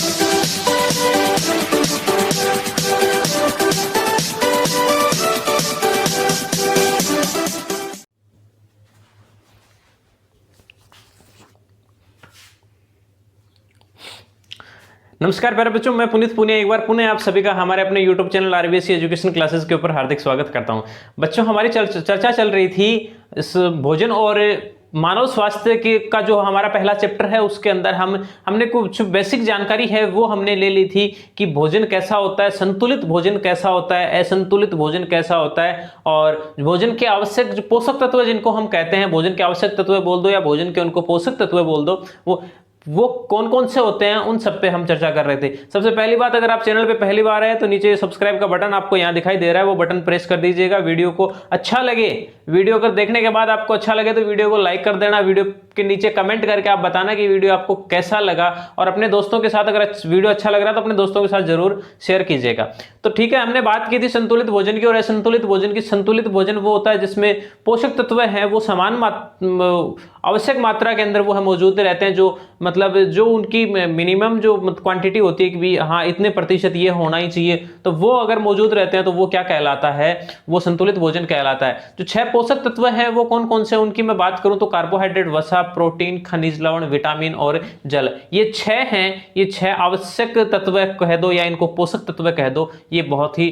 नमस्कार प्यारे बच्चों, मैं पुनीत पुनिया एक बार पुनः आप सभी का हमारे अपने YouTube channel RBSC education classes के ऊपर हार्दिक स्वागत करता हूं। बच्चों, हमारी चर्चा चल रही थी इस भोजन और मानव स्वास्थ्य के का जो हमारा पहला चैप्टर है उसके अंदर हमने कुछ बेसिक जानकारी है वो हमने ले ली थी कि भोजन कैसा होता है, संतुलित भोजन कैसा होता है, असंतुलित भोजन कैसा होता है, और भोजन के आवश्यक जो पोषक तत्व जिनको हम कहते हैं, भोजन के आवश्यक तत्व बोल दो या भोजन के उनको पोषक तत्व बोल दो, वो कौन कौन से होते हैं उन सब पे हम चर्चा कर रहे थे। सबसे पहली बात, अगर आप चैनल पे पहली बार आए तो नीचे सब्सक्राइब का बटन आपको यहाँ दिखाई दे रहा है, वो बटन प्रेस कर दीजिएगा। वीडियो को अच्छा लगे, वीडियो को देखने के बाद आपको अच्छा लगे तो वीडियो को लाइक कर देना। वीडियो के नीचे कमेंट करके आप बताना कि वीडियो आपको कैसा लगा, और अपने दोस्तों के साथ अगर वीडियो अच्छा लग रहा है तो अपने दोस्तों के साथ जरूर शेयर कीजिएगा। तो ठीक है, हमने बात की थी संतुलित भोजन की और असंतुलित भोजन की। संतुलित भोजन वो होता है जिसमें पोषक तत्व है वो समान आवश्यक मात्रा के अंदर वो है मौजूद रहते हैं, जो मतलब जो उनकी मिनिमम जो क्वांटिटी होती है कि भी हाँ इतने प्रतिशत ये होना ही चाहिए, तो वो अगर मौजूद रहते हैं तो वो क्या कहलाता है, वो संतुलित भोजन कहलाता है। जो 6 पोषक तत्व हैं वो कौन कौन से, उनकी मैं बात करूं तो कार्बोहाइड्रेट, वसा, प्रोटीन, खनिज लवण, विटामिन और जल, ये 6 हैं। ये 6 आवश्यक तत्व कह दो या इनको पोषक तत्व कह दो। ये बहुत ही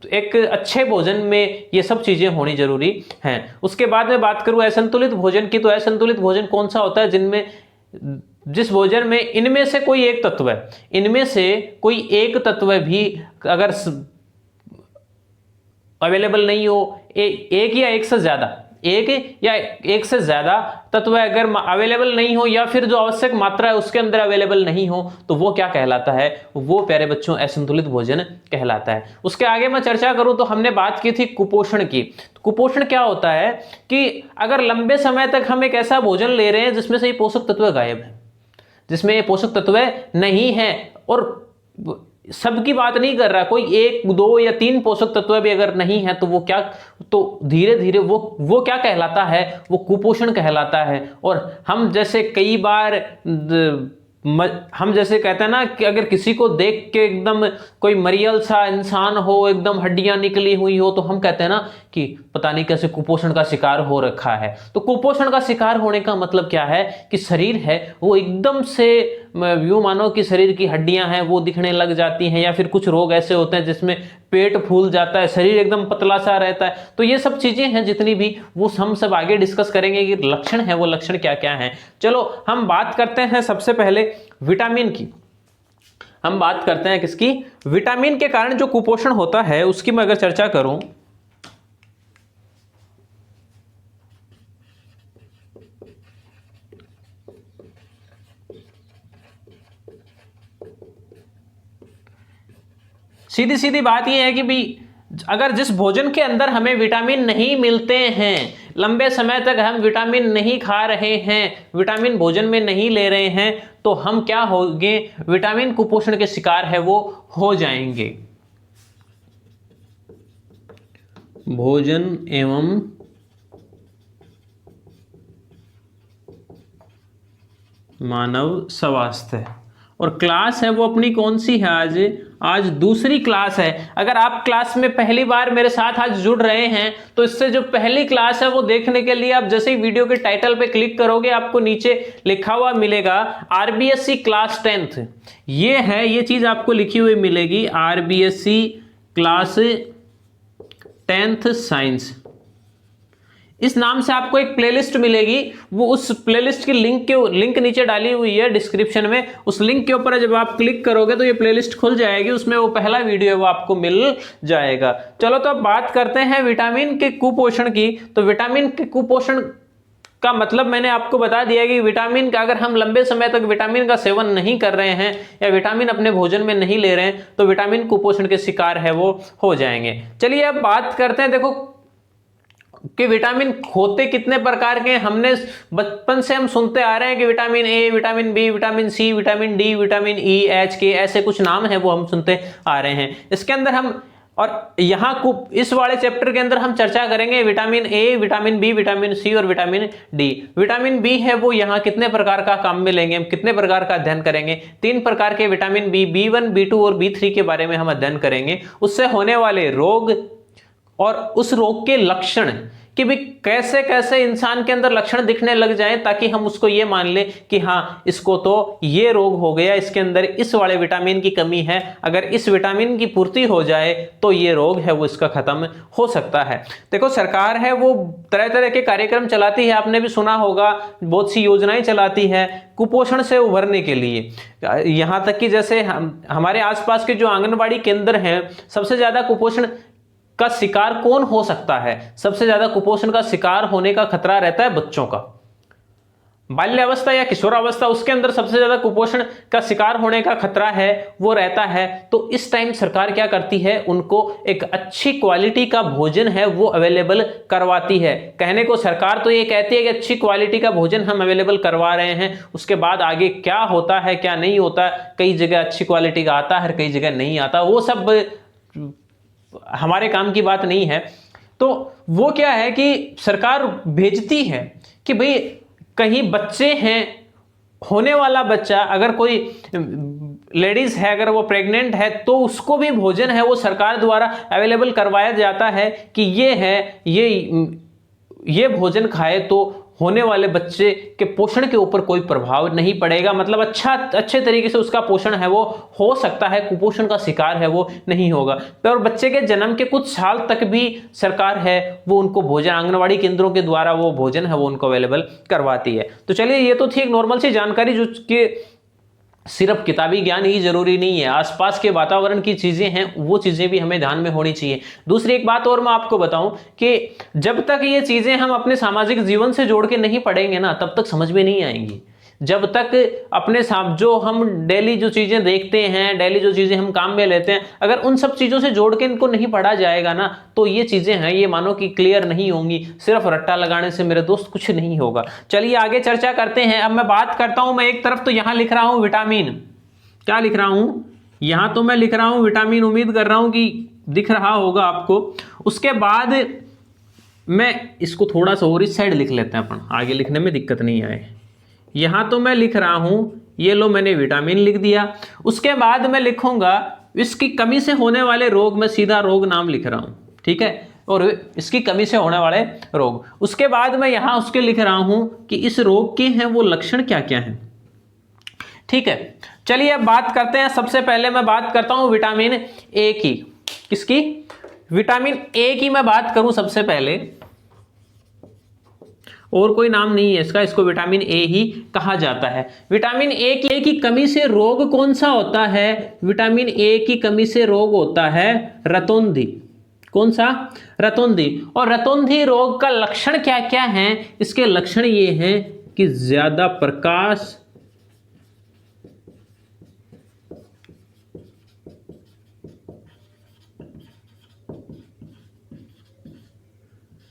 एक अच्छे भोजन में ये सब चीजें होनी जरूरी हैं। उसके बाद में बात करूं असंतुलित भोजन की, तो असंतुलित भोजन कौन सा होता है जिस भोजन में इनमें से कोई एक तत्व है, इनमें से कोई एक तत्व भी अगर अवेलेबल नहीं हो, एक या एक से ज्यादा तत्व अगर अवेलेबल नहीं हो या फिर जो आवश्यक मात्रा है उसके अंदर अवेलेबल नहीं हो, तो वो क्या कहलाता है, वो प्यारे बच्चों असंतुलित भोजन कहलाता है। उसके आगे मैं चर्चा करूं तो हमने बात की थी कुपोषण की। कुपोषण क्या होता है कि अगर लंबे समय तक हम एक ऐसा भोजन ले रहे हैं जिसमें से ये पोषक तत्व गायब है, जिसमें ये पोषक तत्व नहीं है, और सबकी बात नहीं कर रहा, कोई 1, 2 या 3 पोषक तत्व भी अगर नहीं है तो वो क्या, तो धीरे धीरे वो क्या कहलाता है, वो कुपोषण कहलाता है। और हम जैसे कई बार हम जैसे कहते हैं ना कि अगर किसी को देख के एकदम कोई मरियल सा इंसान हो, एकदम हड्डियां निकली हुई हो, तो हम कहते हैं ना कि पता नहीं कैसे कुपोषण का शिकार हो रखा है। तो कुपोषण का शिकार होने का मतलब क्या है कि शरीर है वो एकदम से यूं मानो कि शरीर की हड्डियां हैं वो दिखने लग जाती हैं, या फिर कुछ रोग ऐसे होते हैं जिसमें पेट फूल जाता है, शरीर एकदम पतला सा रहता है। तो ये सब चीजें हैं जितनी भी, वो हम सब आगे डिस्कस करेंगे कि लक्षण है वो लक्षण क्या क्या हैं। चलो हम बात करते हैं सबसे पहले विटामिन की। हम बात करते हैं किसकी, विटामिन के कारण जो कुपोषण होता है उसकी मैं अगर चर्चा करूं सीधी सीधी बात यह है कि भी अगर जिस भोजन के अंदर हमें विटामिन नहीं मिलते हैं, लंबे समय तक हम विटामिन नहीं खा रहे हैं, विटामिन भोजन में नहीं ले रहे हैं, तो हम क्या होंगे, विटामिन कुपोषण के शिकार है वो हो जाएंगे। भोजन एवं मानव स्वास्थ्य, और क्लास है वो अपनी कौन सी है, आज दूसरी क्लास है। अगर आप क्लास में पहली बार मेरे साथ आज जुड़ रहे हैं तो इससे जो पहली क्लास है वो देखने के लिए आप जैसे ही वीडियो के टाइटल पे क्लिक करोगे आपको नीचे लिखा हुआ मिलेगा आरबीएससी क्लास 10th। ये है, ये चीज आपको लिखी हुई मिलेगी, आरबीएससी क्लास 10th साइंस। इस नाम से आपको एक प्लेलिस्ट मिलेगी, वो उस प्लेलिस्ट की लिंक नीचे डाली हुई है डिस्क्रिप्शन में। उस लिंक के ऊपर जब आप क्लिक करोगे तो ये प्लेलिस्ट खुल जाएगी, उसमें वो पहला वीडियो है वो आपको मिल जाएगा। चलो तो अब बात करते हैं विटामिन के कुपोषण की। तो विटामिन के कुपोषण का मतलब मैंने आपको बता दिया कि विटामिन का अगर हम लंबे समय तक विटामिन का सेवन नहीं कर रहे हैं या विटामिन अपने भोजन में नहीं ले रहे हैं तो विटामिन कुपोषण के शिकार है वो हो जाएंगे। चलिए अब बात करते हैं, देखो कि विटामिन होते कितने प्रकार के हैं। हमने बचपन से हम सुनते आ रहे हैं कि vitamin A, vitamin B, vitamin C, vitamin D, vitamin E, H K, ऐसे कुछ नाम है वो हम सुनते आ रहे हैं। इसके अंदर हम और यहाँ इस वाले चैप्टर के अंदर हम चर्चा करेंगे vitamin A, vitamin B, vitamin C और विटामिन डी। विटामिन बी है वो यहाँ कितने प्रकार का काम में लेंगे, हम कितने प्रकार का अध्ययन करेंगे। 3 प्रकार के विटामिन बी, B1, B2 और B3 के बारे में हम अध्ययन करेंगे। उससे होने वाले रोग और उस रोग के लक्षण कि भी कैसे कैसे इंसान के अंदर लक्षण दिखने लग जाएं, ताकि हम उसको ये मान ले कि हाँ इसको तो ये रोग हो गया, इसके अंदर इस वाले विटामिन की कमी है, अगर इस विटामिन की पूर्ति हो जाए तो ये रोग है वो इसका खत्म हो सकता है। देखो सरकार है वो तरह तरह के कार्यक्रम चलाती है, आपने भी सुना होगा, बहुत सी योजनाएं चलाती है कुपोषण से उभरने के लिए। यहां तक कि जैसे हमारे आसपास के जो आंगनबाड़ी केंद्र हैं, सबसे ज्यादा कुपोषण का शिकार कौन हो सकता है? सबसे ज्यादा कुपोषण का शिकार होने का खतरा रहता है बच्चों का। बाल्यावस्था या किशोरावस्था, उसके अंदर सबसे ज्यादा कुपोषण का शिकार होने का खतरा है वो रहता है। तो इस टाइम सरकार क्या करती है, उनको एक अच्छी क्वालिटी का भोजन है वो अवेलेबल करवाती है। कहने को सरकार तो ये कहती है कि अच्छी क्वालिटी का भोजन हम अवेलेबल करवा रहे हैं, उसके बाद आगे क्या होता है क्या नहीं होता, कई जगह अच्छी क्वालिटी का आता है, कई जगह नहीं आता, वो सब हमारे काम की बात नहीं है। तो वो क्या है कि सरकार भेजती है कि भाई कहीं बच्चे हैं, होने वाला बच्चा अगर कोई लेडीज है, अगर वो प्रेग्नेंट है, तो उसको भी भोजन है वो सरकार द्वारा अवेलेबल करवाया जाता है कि ये है ये भोजन खाए तो होने वाले बच्चे के पोषण के ऊपर कोई प्रभाव नहीं पड़ेगा, मतलब अच्छे तरीके से उसका पोषण है वो हो सकता है, कुपोषण का शिकार है वो नहीं होगा। और बच्चे के जन्म के कुछ साल तक भी सरकार है वो उनको भोजन आंगनवाड़ी केंद्रों के द्वारा वो भोजन है वो उनको अवेलेबल करवाती है। तो चलिए ये तो थी एक नॉर्मल सी जानकारी, जो कि सिर्फ किताबी ज्ञान ही जरूरी नहीं है, आसपास के वातावरण की चीजें हैं वो चीजें भी हमें ध्यान में होनी चाहिए। दूसरी एक बात और मैं आपको बताऊं कि जब तक ये चीजें हम अपने सामाजिक जीवन से जोड़ के नहीं पढ़ेंगे ना, तब तक समझ में नहीं आएंगी। जब तक अपने साथ जो हम डेली जो चीजें देखते हैं, डेली जो चीजें हम काम में लेते हैं, अगर उन सब चीजों से जोड़ के इनको नहीं पढ़ा जाएगा ना, तो ये चीजें हैं ये मानो कि क्लियर नहीं होंगी। सिर्फ रट्टा लगाने से मेरे दोस्त कुछ नहीं होगा। चलिए आगे चर्चा करते हैं। अब मैं बात करता हूं, मैं एक तरफ तो यहां लिख रहा हूं विटामिन, क्या लिख रहा हूं यहां तो मैं लिख रहा हूं विटामिन, उम्मीद कर रहा हूं कि दिख रहा होगा आपको। उसके बाद मैं इसको थोड़ा सा और इस साइड लिख लेते हैं अपन, आगे लिखने में दिक्कत नहीं आए। यहां तो मैं लिख रहा हूं, ये लो मैंने विटामिन लिख दिया। उसके बाद मैं लिखूंगा इसकी कमी से होने वाले रोग, मैं सीधा रोग नाम लिख रहा हूं, ठीक है, और इसकी कमी से होने वाले रोग। उसके बाद मैं यहां उसके लिख रहा हूं कि इस रोग के हैं वो लक्षण क्या क्या हैं, ठीक है। चलिए अब बात करते हैं। सबसे पहले मैं बात करता हूं विटामिन ए की। किसकी? विटामिन ए की मैं बात करूं सबसे पहले, और कोई नाम नहीं है इसका, इसको विटामिन ए ही कहा जाता है। विटामिन ए की कमी से रोग कौन सा होता है? विटामिन ए की कमी से रोग होता है रतौंधी। कौन सा? रतौंधी। और रतौंधी रोग का लक्षण क्या क्या है? इसके लक्षण ये हैं कि ज्यादा प्रकाश,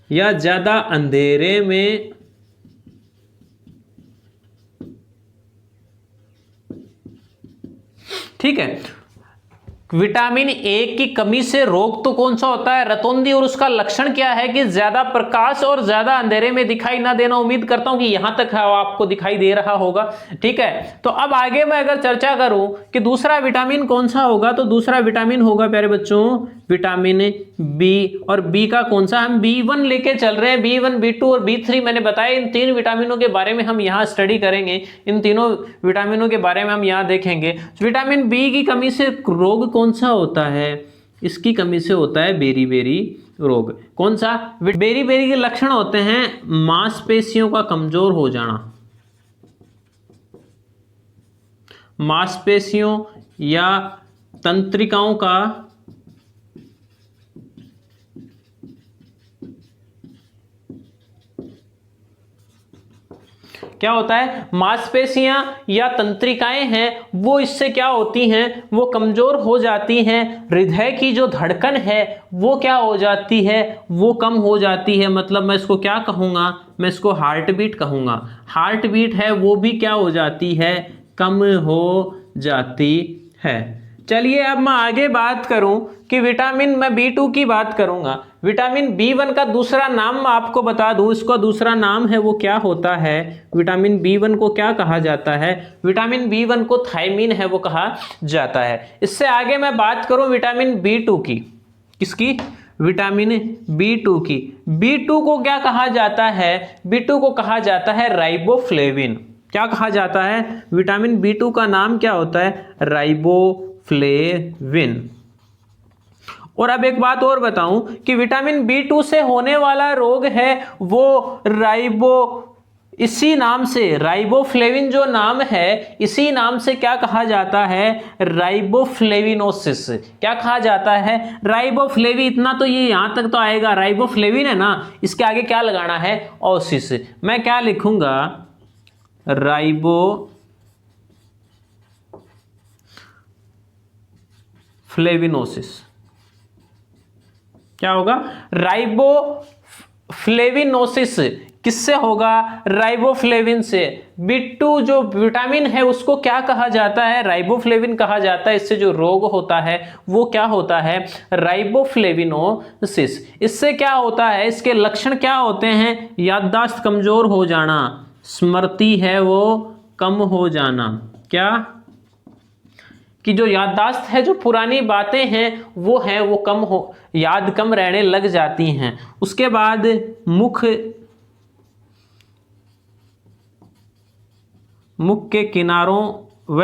या ज्यादा अंधेरे में ठीक है। विटामिन ए की कमी से रोग तो कौन सा होता है? रतौंधी। और उसका लक्षण क्या है कि ज्यादा प्रकाश और ज्यादा अंधेरे में दिखाई ना देना। उम्मीद करता हूं कि यहां तक आपको दिखाई दे रहा होगा, ठीक है। तो अब आगे मैं अगर चर्चा करूं कि दूसरा विटामिन कौन सा होगा, तो दूसरा विटामिन होगा प्यारे बच्चों विटामिन बी। और बी का कौन सा? हम B1 लेके चल रहे हैं। B1, B2 और B3 मैंने बताया, इन 3 विटामिनों के बारे में हम यहां स्टडी करेंगे, इन तीनों विटामिनों के बारे में हम यहां देखेंगे। विटामिन बी की कमी से रोग कौन सा होता है? इसकी कमी से होता है बेरी-बेरी रोग। कौन सा? बेरी-बेरी के लक्षण होते हैं मांसपेशियों का कमजोर हो जाना, मांसपेशियों या तंत्रिकाओं का क्या होता है? मांसपेशियां या तंत्रिकाएं हैं वो इससे क्या होती हैं? वो कमजोर हो जाती हैं। हृदय की जो धड़कन है वो क्या हो जाती है? वो कम हो जाती है। मतलब मैं इसको क्या कहूंगा? मैं इसको हार्ट बीट कहूंगा। हार्ट बीट है वो भी क्या हो जाती है? कम हो जाती है, चलिए अब मैं आगे बात करूं कि विटामिन, मैं B2 की बात करूंगा। विटामिन B1 का दूसरा नाम मैं आपको बता दूं, इसका दूसरा नाम है वो क्या होता है, विटामिन B1 को क्या कहा जाता है, विटामिन B1 को थायमीन है वो कहा जाता है। इससे आगे मैं बात करूं विटामिन B2 की, किसकी, विटामिन B2 की। B2 को क्या कहा जाता है, B2 को कहा जाता है राइबोफ्लेविन। क्या कहा जाता है, विटामिन B2 का नाम क्या होता है, राइबोफ्लेविन। और अब एक बात और बताऊं कि विटामिन B2 से होने वाला रोग है वो इसी नाम से, राइबोफ्लेविन जो नाम है, इसी नाम से क्या कहा जाता है, राइबोफ्लेविनोसिस। क्या कहा जाता है, राइबोफ्लेवी। इतना तो ये यहां तक तो आएगा, राइबोफ्लेविन है ना, इसके आगे क्या लगाना है, ओसिस। मैं क्या लिखूंगा, राइबोफ्लेविनोसिस। क्या होगा, राइबोफ्लेविनोसिस किससे होगा, राइबोफ्लेविन से। B2 जो विटामिन है उसको क्या कहा जाता है, राइबोफ्लेविन कहा जाता है। इससे जो रोग होता है वो क्या होता है, राइबोफ्लेविनोसिस। इससे क्या होता है, इसके लक्षण क्या होते हैं, याददाश्त कमजोर हो जाना, स्मृति है वो कम हो जाना। क्या, कि जो याददाश्त है, जो पुरानी बातें हैं वो कम हो, याद कम रहने लग जाती हैं। उसके बाद मुख के किनारों व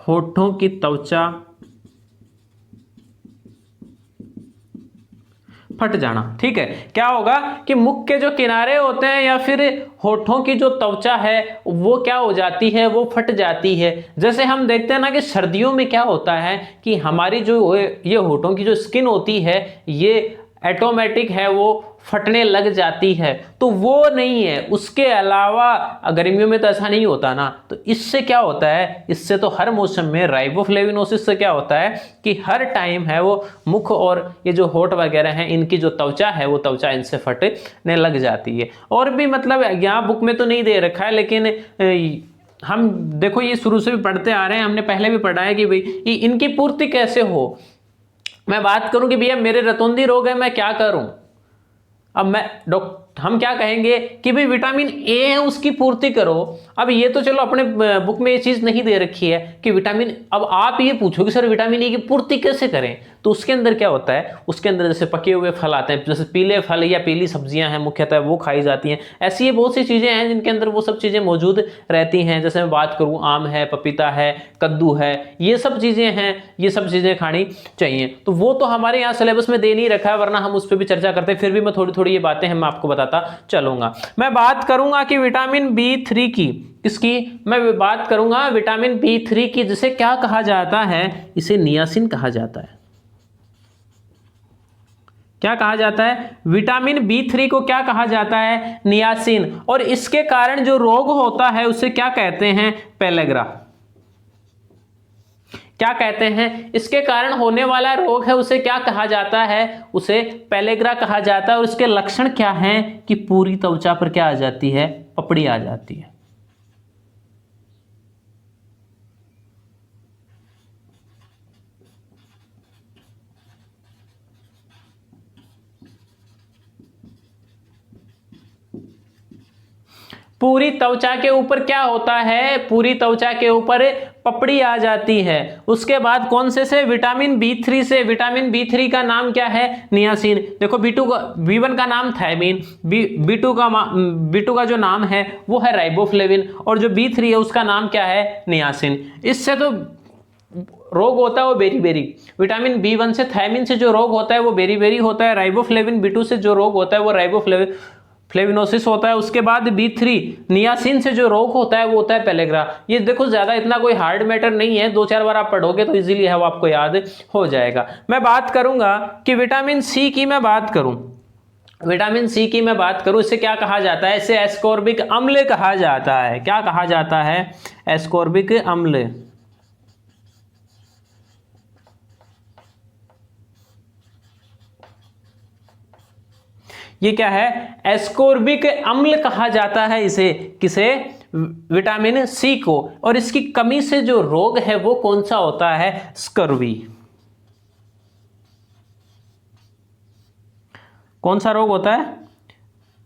होठों की त्वचा फट जाना। ठीक है, क्या होगा कि मुख के जो किनारे होते हैं या फिर होठों की जो त्वचा है वो क्या हो जाती है, वो फट जाती है। जैसे हम देखते हैं ना कि सर्दियों में क्या होता है कि हमारी जो ये होठों की जो स्किन होती है ये ऑटोमेटिक है वो फटने लग जाती है, तो वो नहीं है। उसके अलावा गर्मियों में तो ऐसा नहीं होता ना, तो इससे क्या होता है, इससे तो हर मौसम में राइबोफ्लेविनोसिस से क्या होता है कि हर टाइम है वो मुख और ये जो होठ वगैरह हैं इनकी जो त्वचा है वो त्वचा इनसे फटने लग जाती है। और भी मतलब यहाँ बुक में तो नहीं दे रखा है, लेकिन हम देखो ये शुरू से भी पढ़ते आ रहे हैं, हमने पहले भी पढ़ा है कि भाई इनकी पूर्ति कैसे हो। मैं बात करूं कि भैया मेरे रतौंधी रोग है, मैं क्या करूं। अब हम क्या कहेंगे कि भाई विटामिन ए है उसकी पूर्ति करो। अब ये तो चलो अपने बुक में ये चीज नहीं दे रखी है कि विटामिन, अब आप ये पूछो कि सर विटामिन ए की पूर्ति कैसे करें, तो उसके अंदर क्या होता है, उसके अंदर जैसे पके हुए फल आते हैं, जैसे पीले फल या पीली सब्जियां हैं मुख्यतः वो खाई जाती हैं। ऐसी ये बहुत सी चीजें हैं जिनके अंदर वो सब चीजें मौजूद रहती हैं। जैसे मैं बात करूं आम है, पपीता है, कद्दू है, ये सब चीजें हैं, ये सब चीजें खानी चाहिए। तो वो तो हमारे यहाँ सिलेबस में दे नहीं रखा है, वरना हम उस पर भी चर्चा करते हैं। फिर भी मैं थोड़ी थोड़ी ये बातें हैं मैं आपको बताता चलूंगा। मैं बात करूंगा कि विटामिन B3 की, किसकी, मैं बात करूंगा विटामिन B3 की, जिसे क्या कहा जाता है, इसे नियासिन कहा जाता है। क्या कहा जाता है, विटामिन B3 को क्या कहा जाता है, नियासिन। और इसके कारण जो रोग होता है उसे क्या कहते हैं, पेलेग्रा। क्या कहते हैं, इसके कारण होने वाला रोग है उसे क्या कहा जाता है, उसे पेलेग्रा कहा जाता है। और इसके लक्षण क्या हैं कि पूरी त्वचा पर क्या आ जाती है, पपड़ी आ जाती है। पूरी त्वचा के ऊपर क्या होता है, पूरी त्वचा के ऊपर पपड़ी आ जाती है। उसके बाद कौन से विटामिन B3 से, विटामिन B3 का नाम क्या है, नियासिन। देखो B1 का नाम थायमीन, B2 का जो नाम है वो है राइबोफ्लेविन, और जो B3 है उसका नाम क्या है, नियासिन। इससे तो रोग होता है वो बेरी बेरी। विटामिन B1 से, थायमीन से जो रोग होता है वो बेरी बेरी होता है। राइबोफ्लेविन B2 से जो रोग होता है वो फ्लेविनोसिस होता है। उसके बाद B3 नियासिन से जो रोग होता है वो होता है पेलेग्रा। ये देखो ज्यादा इतना कोई हार्ड मैटर नहीं है, 2-4 बार आप पढ़ोगे तो इजीली है वो आपको याद हो जाएगा। मैं बात करूंगा कि विटामिन C की मैं बात करूं, विटामिन C की मैं बात करूं, इसे क्या कहा जाता है, इसे एस्कॉर्बिक अम्ल कहा जाता है। क्या कहा जाता है, एस्कॉर्बिक अम्ल। ये क्या है, एस्कॉर्बिक अम्ल कहा जाता है इसे। किसे, विटामिन सी को, और इसकी कमी से जो रोग है वो कौन सा होता है? स्कर्वी। कौन सा रोग होता है?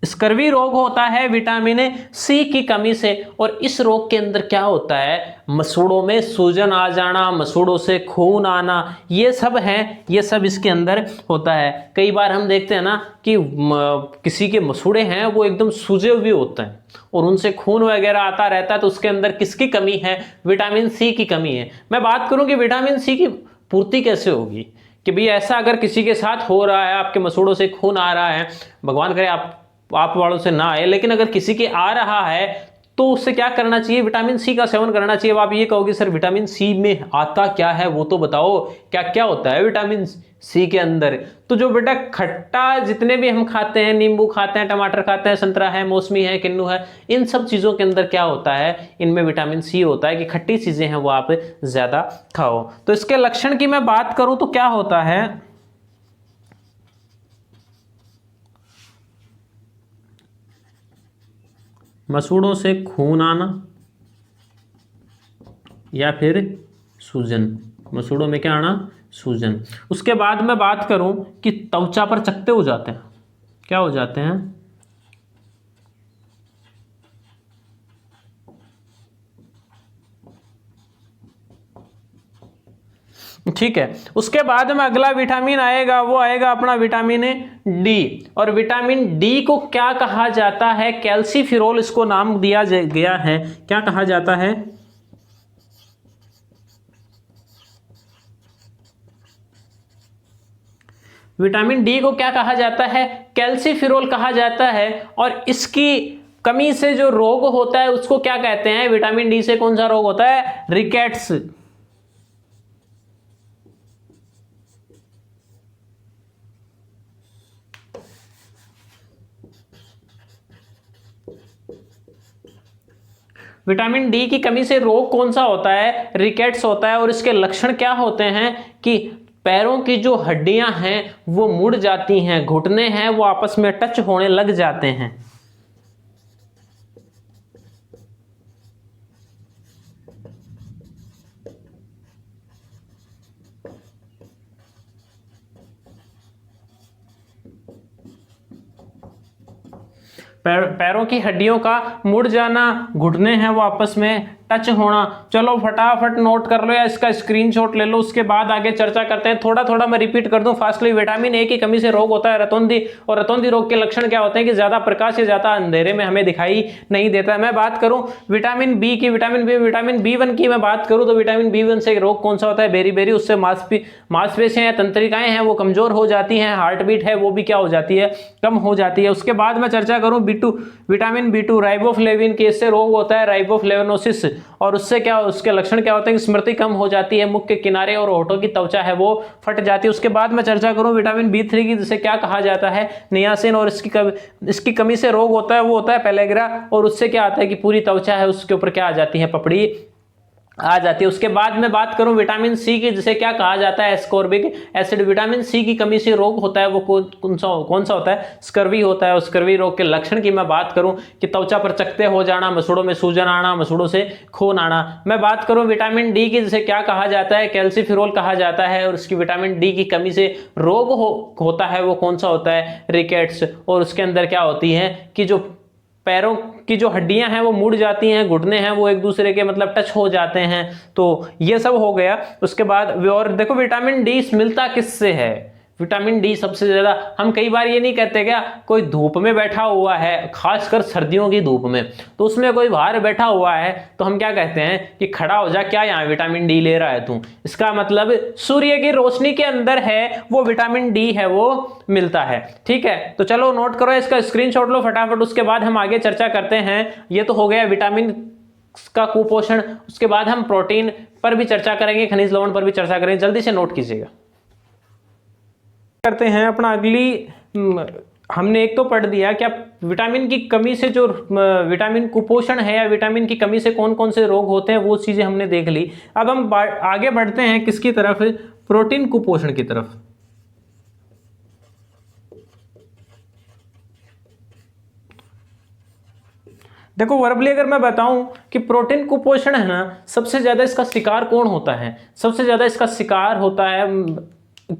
स्कर्वी रोग होता है विटामिन सी की कमी से। और इस रोग के अंदर क्या होता है? मसूड़ों में सूजन आ जाना, मसूड़ों से खून आना, ये सब है, ये सब इसके अंदर होता है। कई बार हम देखते हैं ना कि किसी के मसूड़े हैं वो एकदम सूजे हुए होते हैं और उनसे खून वगैरह आता रहता है, तो उसके अंदर किसकी कमी है? विटामिन सी की कमी है। मैं बात करूं कि विटामिन सी की पूर्ति कैसे होगी, कि भाई ऐसा अगर किसी के साथ हो रहा है, आपके मसूड़ों से खून आ रहा है, भगवान करे आप वालों से ना आए, लेकिन अगर किसी के आ रहा है तो उससे क्या करना चाहिए? विटामिन सी का सेवन करना चाहिए। अब आप ये कहोगे सर विटामिन सी में आता क्या है, वो तो बताओ, क्या क्या होता है विटामिन सी के अंदर? तो जो बेटा खट्टा जितने भी हम खाते हैं, नींबू खाते हैं, टमाटर खाते हैं, संतरा है, मौसमी है, किन्नू है, इन सब चीजों के अंदर क्या होता है? इनमें विटामिन सी होता है कि खट्टी चीजें हैं वो आप ज्यादा खाओ। तो इसके लक्षण की मैं बात करूं तो क्या होता है? मसूड़ों से खून आना या फिर सूजन। मसूड़ों में क्या आना? सूजन। उसके बाद मैं बात करूं कि त्वचा पर चकत्ते हो जाते हैं। क्या हो जाते हैं? ठीक है। उसके बाद में अगला विटामिन आएगा, वो आएगा अपना विटामिन डी। और विटामिन डी को क्या कहा जाता है? कैल्सीफिरोल इसको नाम दिया गया है। क्या कहा जाता है? विटामिन डी को क्या कहा जाता है? कैल्सीफिरोल कहा जाता है। और इसकी कमी से जो रोग होता है उसको क्या कहते हैं? विटामिन डी से कौन सा रोग होता है? रिकेट्स। विटामिन डी की कमी से रोग कौन सा होता है? रिकेट्स होता है। और इसके लक्षण क्या होते हैं? कि पैरों की जो हड्डियां हैं वो मुड़ जाती हैं, घुटने हैं वो आपस में टच होने लग जाते हैं। पैरों की हड्डियों का मुड़ जाना, घुटने हैं वो आपस में टच होना। चलो फटाफट नोट कर लो या इसका स्क्रीनशॉट ले लो, उसके बाद आगे चर्चा करते हैं। थोड़ा थोड़ा मैं रिपीट कर दूं फास्टली। विटामिन ए की कमी से रोग होता है रतौंधी। और रतौंधी रोग के लक्षण क्या होते हैं? कि ज्यादा प्रकाश या ज्यादा अंधेरे में हमें दिखाई नहीं देता है। मैं बात करूं विटामिन बी की, विटामिन बी1 की मैं बात करूं तो विटामिन बी1 से रोग कौन सा होता है? बेरी। उससे मांसपेशियां या तंत्रिकाएं हैं वो कमजोर हो जाती हैं, हार्ट बीट है वो भी क्या हो जाती है? कम हो जाती है। उसके बाद मैं चर्चा करूं विटामिन बी2 राइबोफ्लेविन के, इससे रोग होता है राइबोफ्लेविनोसिस। और उससे क्या, उसके लक्षण क्या होते हैं? कि स्मृति कम हो जाती है, मुख के किनारे और होठों की त्वचा है वो फट जाती है। उसके बाद मैं चर्चा करूं विटामिन बी3 की, जिसे क्या कहा जाता है? नियासिन। और इसकी कमी से रोग होता है वो होता है पेलेग्रा। और उससे क्या आता है? कि पूरी त्वचा है उसके ऊपर क्या आ जाती है? पपड़ी आ जाती है। उसके बाद में बात करूं विटामिन सी की, जिसे क्या कहा जाता है? Ascorbic acid. विटामिन सी की कमी से रोग होता है वो कौन सा होता है? स्कर्वी होता है। स्कर्वी रोग के लक्षण की मैं बात करूं कि त्वचा पर चकत्ते हो जाना, मसूड़ों में सूजन आना, मसूड़ों से खून आना। मैं बात करूं विटामिन डी की, जिसे क्या कहा जाता है? कैल्सीफिरोल कहा जाता है। और उसकी विटामिन डी की कमी से रोग होता है वो कौन सा होता है? रिकेट्स। और उसके अंदर क्या होती है? कि जो पैरों की जो हड्डियां हैं वो मुड़ जाती हैं, घुटने हैं वो एक दूसरे के मतलब टच हो जाते हैं। तो ये सब हो गया। उसके बाद और देखो विटामिन डी मिलता किससे है? विटामिन डी सबसे ज्यादा, हम कई बार ये नहीं कहते क्या, कोई धूप में बैठा हुआ है, खासकर सर्दियों की धूप में, तो उसमें कोई बाहर बैठा हुआ है तो हम क्या कहते हैं कि खड़ा हो जा, क्या यहाँ विटामिन डी ले रहा है तू? इसका मतलब सूर्य की रोशनी के अंदर है वो विटामिन डी है वो मिलता है। ठीक है, तो चलो नोट करो, इसका स्क्रीनशॉट लो फटाफट। उसके बाद हम आगे चर्चा करते हैं। ये तो हो गया विटामिन का कुपोषण। उसके बाद हम प्रोटीन पर भी चर्चा करेंगे, खनिज लवण पर भी चर्चा करेंगे। जल्दी से नोट कीजिएगा। करते हैं अपना अगली, हमने एक तो पढ़ दिया क्या विटामिन की कमी से जो विटामिन कुपोषण है या विटामिन की कमी से कौन कौन से रोग होते हैं, वो चीजें हमने देख ली। अब हम आगे बढ़ते हैं किसकी तरफ? प्रोटीन कुपोषण की तरफ। देखो वर्बली अगर मैं बताऊं कि प्रोटीन कुपोषण है ना, सबसे ज्यादा इसका शिकार कौन होता है? सबसे ज्यादा इसका शिकार होता है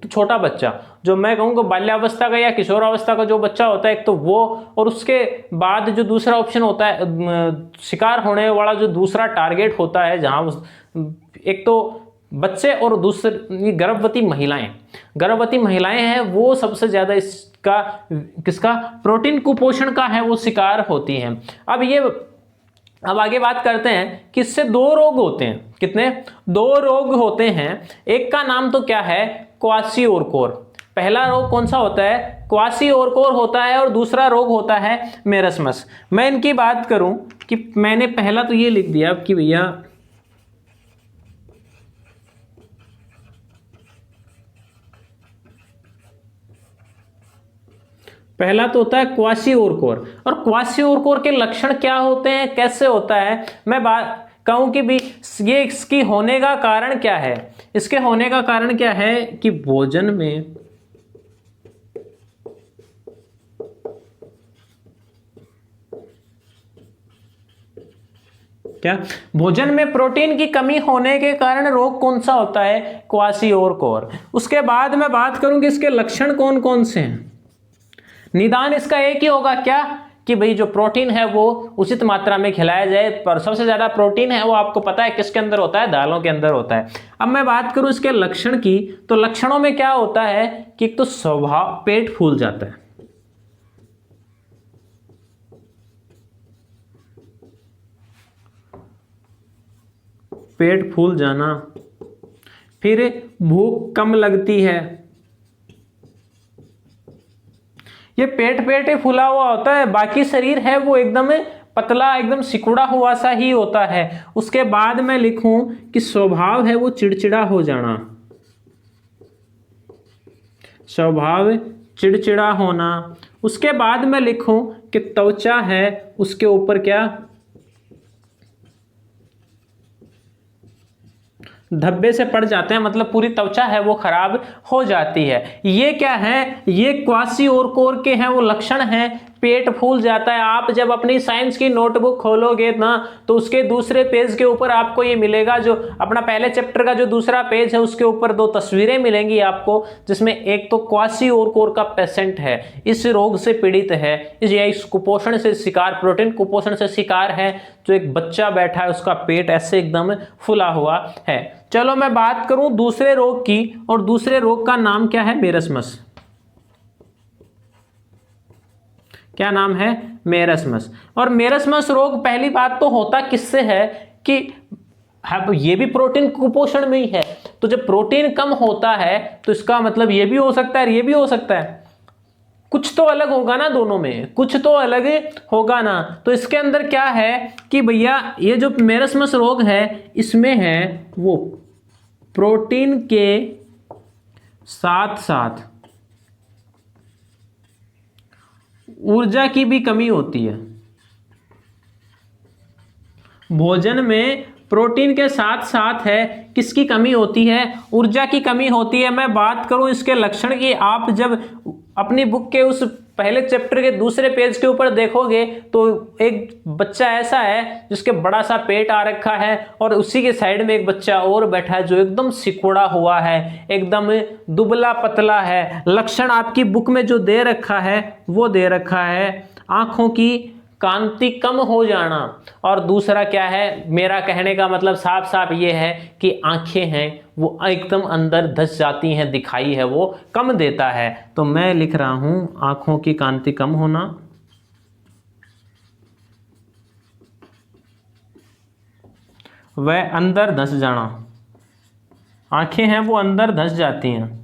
छोटा बच्चा, जो मैं कहूँगा बाल्यावस्था का या किशोरावस्था का जो बच्चा होता है, एक तो वो, और उसके बाद जो दूसरा ऑप्शन होता है, शिकार होने वाला जो दूसरा टारगेट होता है, जहाँ एक तो बच्चे और दूसरी गर्भवती महिलाएं हैं, वो सबसे ज्यादा इसका किसका प्रोटीन कुपोषण का है वो शिकार होती हैं। अब आगे बात करते हैं कि इससे 2 रोग होते हैं। कितने? 2 रोग होते हैं। एक का नाम तो क्या है? क्वासिओरकोर। पहला रोग कौन सा होता है? क्वासिओरकोर होता है, और दूसरा रोग होता है मेरस्मस। मैं इनकी बात करूं कि मैंने पहला तो ये लिख दिया कि भैया पहला तो होता है क्वासिओरकोर। और क्वासिओरकोर के लक्षण क्या होते हैं, कैसे होता है, मैं बात कहूं कि भी ये इसकी होने का कारण क्या है? इसके होने का कारण क्या है कि भोजन में भोजन में प्रोटीन की कमी होने के कारण रोग कौन सा होता है? क्वासिओरकोर। उसके बाद मैं बात करूं कि इसके लक्षण कौन कौन से हैं। निदान इसका एक ही होगा, क्या? कि भाई जो प्रोटीन है वो उचित मात्रा में खिलाया जाए। पर सबसे ज्यादा प्रोटीन है वो आपको पता है किसके अंदर होता है? दालों के अंदर होता है। अब मैं बात करूं इसके लक्षण की, तो लक्षणों में क्या होता है कि एक तो स्वभाव पेट फूल जाता है, पेट फूल जाना, फिर भूख कम लगती है। ये पेट फूला हुआ होता है, बाकी शरीर है वो एकदम पतला, एकदम सिकुड़ा हुआ सा ही होता है। उसके बाद मैं लिखूं कि स्वभाव है वो चिड़चिड़ा हो जाना, स्वभाव चिड़चिड़ा होना। उसके बाद मैं लिखूं कि त्वचा है उसके ऊपर क्या? धब्बे से पड़ जाते हैं, मतलब पूरी त्वचा है वो खराब हो जाती है। ये क्या है? ये क्वासिओरकोर के हैं वो लक्षण हैं। पेट फूल जाता है। आप जब अपनी साइंस की नोटबुक खोलोगे ना, तो उसके दूसरे पेज के ऊपर आपको ये मिलेगा, जो अपना पहले चैप्टर का जो दूसरा पेज है उसके ऊपर 2 तस्वीरें मिलेंगी आपको, जिसमें एक तो क्वासिओरकोर का पेशेंट है, इस रोग से पीड़ित है, इस कुपोषण से शिकार, प्रोटीन कुपोषण से शिकार है, जो एक बच्चा बैठा है उसका पेट ऐसे एकदम फुला हुआ है। चलो मैं बात करूं दूसरे रोग की, और दूसरे रोग का नाम क्या है? मेरस्मस। क्या नाम है? मेरस्मस। और मेरस्मस रोग पहली बात तो होता किससे है कि ये भी प्रोटीन कुपोषण में ही है। तो जब प्रोटीन कम होता है तो इसका मतलब ये भी हो सकता है, ये भी हो सकता है, कुछ तो अलग होगा ना, दोनों में कुछ तो अलग होगा ना। तो इसके अंदर क्या है कि भैया ये जो मेरस्मस रोग है इसमें है वो प्रोटीन के साथ साथ ऊर्जा की भी कमी होती है। भोजन में प्रोटीन के साथ साथ है किसकी कमी होती है? ऊर्जा की कमी होती है। मैं बात करूं इसके लक्षण की, आप जब अपनी बुक के उस पहले चैप्टर के दूसरे पेज के ऊपर देखोगे तो एक बच्चा ऐसा है जिसके बड़ा सा पेट आ रखा है, और उसी के साइड में एक बच्चा और बैठा है जो एकदम सिकुड़ा हुआ है, एकदम दुबला पतला है। लक्षण आपकी बुक में जो दे रखा है वो दे रखा है आंखों की कांति कम हो जाना। और दूसरा क्या है, मेरा कहने का मतलब साफ साफ ये है कि आंखें हैं वो एकदम अंदर धंस जाती हैं, दिखाई है वो कम देता है। तो मैं लिख रहा हूं आंखों की कांति कम होना, वह अंदर धंस जाना, आंखें हैं वो अंदर धंस जाती हैं।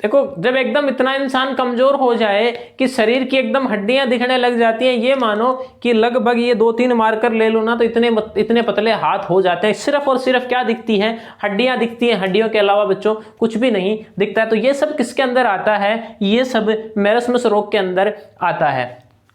देखो जब एकदम इतना इंसान कमजोर हो जाए कि शरीर की एकदम हड्डियां दिखने लग जाती हैं, ये मानो कि लगभग ये 2-3 मार्कर ले लो ना तो इतने पतले हाथ हो जाते हैं। सिर्फ और सिर्फ क्या दिखती हैं? हड्डियां दिखती हैं, हड्डियों के अलावा बच्चों कुछ भी नहीं दिखता है। तो ये सब किसके अंदर आता है? ये सब मेरस्मस रोग के अंदर आता है।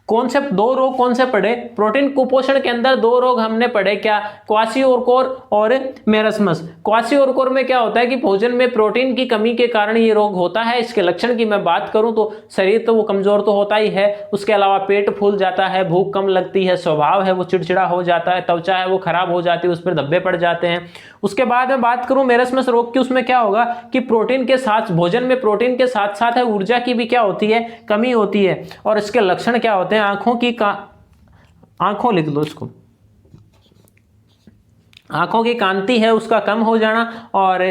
कॉन्सेप्ट, दो रोग कौन से पढ़े? प्रोटीन कुपोषण के अंदर दो रोग हमने पढ़े, क्या? क्वाशियोरकोर और मेरस्मस। क्वाशियोरकोर में क्या होता है कि भोजन में प्रोटीन की कमी के कारण ये रोग होता है। इसके लक्षण की मैं बात करूं तो शरीर तो वो कमजोर तो होता ही है, उसके अलावा पेट फूल जाता है, भूख कम लगती है, स्वभाव है वो चिड़चिड़ा हो जाता है, त्वचा है वो खराब हो जाती है, उस पर धब्बे पड़ जाते हैं। उसके बाद में बात करूं मेरस्मस रोग की, उसमें क्या होगा कि प्रोटीन के साथ, भोजन में प्रोटीन के साथ साथ है ऊर्जा की भी क्या होती है? कमी होती है। और इसके लक्षण क्या होते हैं? आंखों लिख लो इसको, आंखों की कांति है उसका कम हो जाना, और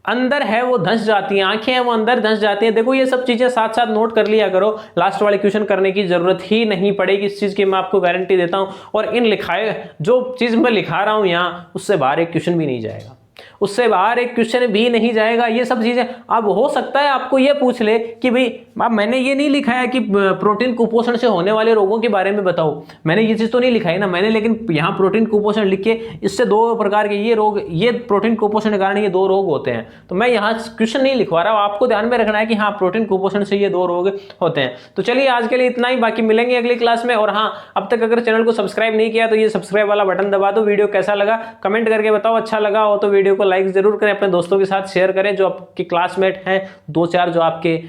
अंदर है वो धंस जाती हैं, आंखें हैं वो अंदर धंस जाती हैं। देखो ये सब चीजें साथ साथ नोट कर लिया करो, लास्ट वाले क्वेश्चन करने की जरूरत ही नहीं पड़ेगी, इस चीज की मैं आपको गारंटी देता हूं। और इन लिखाए जो चीज मैं लिखा रहा हूं यहां, उससे बाहर एक क्वेश्चन भी नहीं जाएगा, उससे बाहर एक क्वेश्चन भी नहीं जाएगा। ये सब चीजें अब हो सकता है आपको ये पूछ ले कि भाई अब मैंने ये नहीं लिखा है कि प्रोटीन कुपोषण से होने वाले रोगों के बारे में बताओ, मैंने ये चीज तो नहीं लिखा है ना मैंने, लेकिन यहाँ प्रोटीन कुपोषण लिख के इससे दो प्रकार के ये रोग, ये प्रोटीन कुपोषण के कारण ये दो रोग होते हैं, तो मैं यहाँ क्वेश्चन नहीं लिखवा रहा हूँ, आपको ध्यान में रखना है कि हाँ प्रोटीन कुपोषण से ये दो रोग होते हैं। तो चलिए आज के लिए इतना ही, बाकी मिलेंगे अगली क्लास में। और हाँ, अब तक अगर चैनल को सब्सक्राइब नहीं किया तो ये सब्सक्राइब वाला बटन दबा दो। वीडियो कैसा लगा कमेंट करके बताओ, अच्छा लगा हो तो वीडियो को लाइक जरूर करें, अपने दोस्तों के साथ शेयर करें, जो आपके क्लासमेट हैं, दो चार जो आपके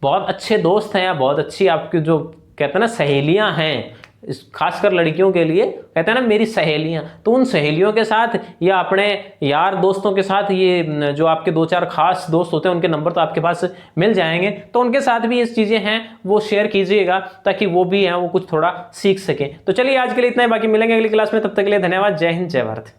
बहुत अच्छे दोस्त हैं या बहुत अच्छी आपकी जो कहते हैं ना सहेलियां हैं, खासकर लड़कियों के लिए कहते हैं ना मेरी सहेलियां, तो उन सहेलियों के साथ या अपने यार दोस्तों के साथ, ये जो आपके दो चार खास दोस्त होते हैं उनके नंबर तो आपके पास मिल जाएंगे, तो उनके साथ भी ये चीज़ें हैं वो शेयर कीजिएगा ताकि वो भी हैं वो कुछ थोड़ा सीख सकें। तो चलिए आज के लिए इतना ही, बाकी मिलेंगे अगली क्लास में, तब तक के लिए धन्यवाद। जय हिंद, जय भारत।